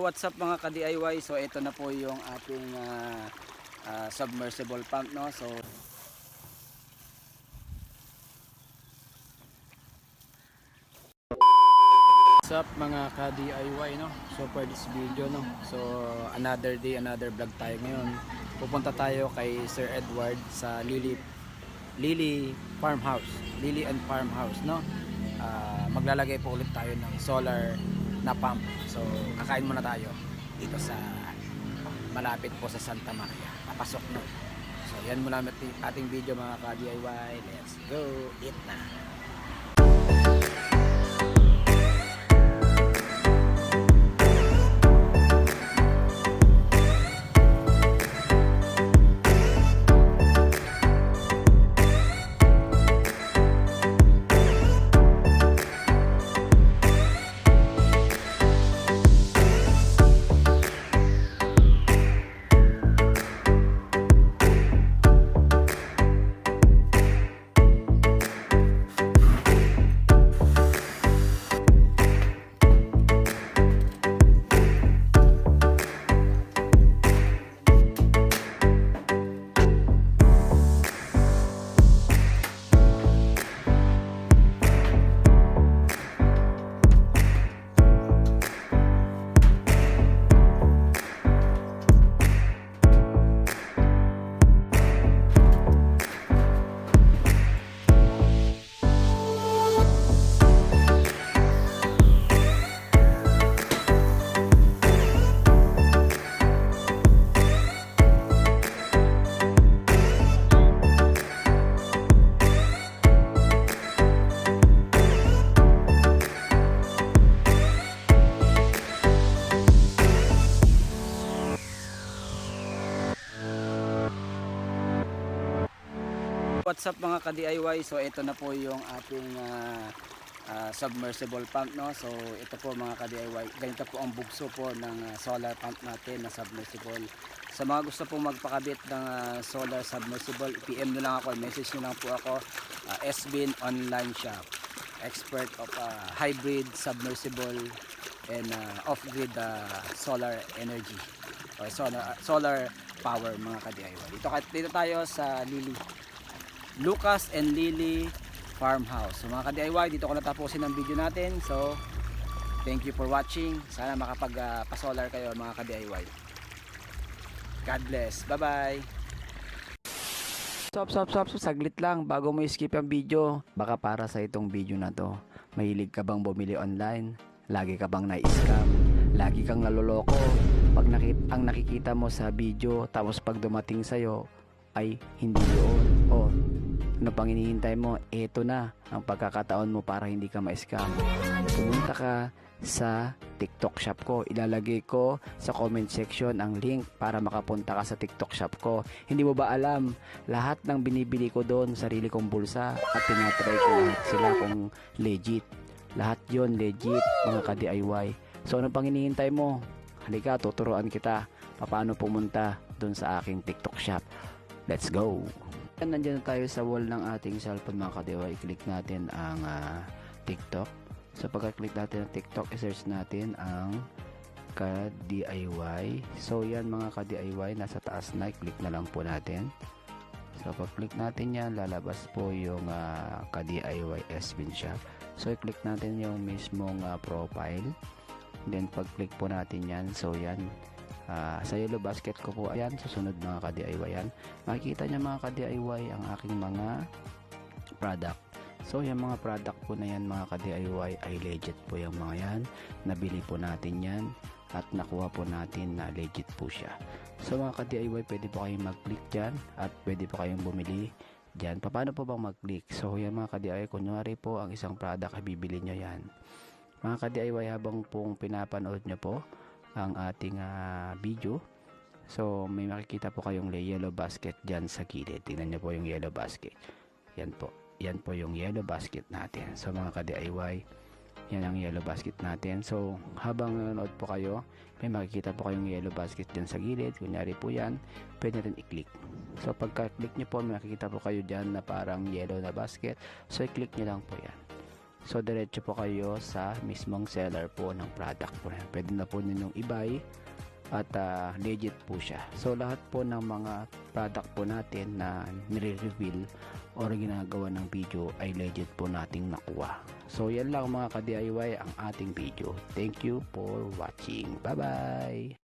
What's up mga ka-DIY? So ito na po yung ating submersible pump, no? So what's up mga ka-DIY, no? So for this video, no? So another day, another vlog tayo ngayon. Pupunta tayo kay Sir Edward sa Lily Farmhouse, Lily and Farmhouse, no? Maglalagay po ulit tayo ng solar na pump. So kakain muna tayo dito sa malapit po sa Santa Maria. Papasok na. So yan muna ating video mga ka-DIY. Let's go eat na. What's up mga ka-DIY? So ito na po yung ating submersible pump, no? So ito po mga ka-DIY, ganito po ang bugso po ng solar pump natin na submersible. Sa mga gusto pong magpakabit ng solar submersible, PM nyo lang ako, message nyo lang po ako. SBIN Online Shop, expert of hybrid submersible and off-grid solar energy or solar power mga ka-DIY. Dito tayo sa Lucas and Lily Farmhouse. So mga ka-DIY, dito ko natapusin ang video natin. So thank you for watching. Sana makapag-pasolar kayo mga ka-DIY. God bless. Bye bye. Stop. Saglit lang bago mo skip ang video. Baka para sa itong video na to, mahilig ka bang bumili online? Lagi ka bang na-scam? Lagi kang naloloko? Pag ang nakikita mo sa video, tapos pag dumating sa'yo ay hindi yun. Ano pang hinihintay mo? Eto na ang pagkakataon mo para hindi ka ma-scam. Pumunta ka sa TikTok shop ko. Ilalagay ko sa comment section ang link para makapunta ka sa TikTok shop ko. Hindi mo ba alam? Lahat ng binibili ko doon, sarili kong bulsa at tinatry ko lahat sila kung legit. Lahat yon legit mga ka-DIY. So ano pang hinihintay mo? Halika, tuturuan kita paano pumunta doon sa aking TikTok shop. Let's go! Nandiyan na tayo sa wall ng ating cellphone mga ka-DIY. I-click natin ang TikTok. So pagka-click natin ang TikTok, i-search natin ang ka-DIY. So yan mga ka-DIY, nasa taas na, i-click na lang po natin. So pag-click natin yan, lalabas po yung ka-DIY SBIN Shop. So i-click natin yung mismong profile. Then pag-click po natin yan, so yan, sa yellow basket ko po, ayan, susunod mga ka-DIY yan. Makikita nyo mga ka-DIY ang aking mga product. So yung mga product po na yan mga ka-DIY ay legit po yung mga yan. Nabili po natin yan at nakuha po natin na legit po siya. So mga ka-DIY, pwede po kayong mag-click dyan at pwede po kayong bumili dyan. Paano po bang mag-click? So yan mga ka-DIY, kunyari po ang isang product ay bibili nyo yan. Mga ka-DIY, habang pong pinapanood nyo po ang ating video, so may makikita po kayong yellow basket dyan sa gilid. Tingnan nyo po yung yellow basket. Yan po yung yellow basket natin. So mga ka-DIY, yan ang yellow basket natin. So habang nanonood po kayo, may makikita po kayong yellow basket dyan sa gilid. Kunyari po yan, pwede natin i-click. So pagka-click nyo po, may makikita po kayo dyan na parang yellow na basket. So i-click nyo lang po yan. So diretso po kayo sa mismong seller po ng product po. Pwede na po ninyong i-buy at legit po siya. So lahat po ng mga product po natin na nire-reveal or ginagawa ng video ay legit po nating nakuha. So yan lang mga ka-DIY ang ating video. Thank you for watching. Bye bye!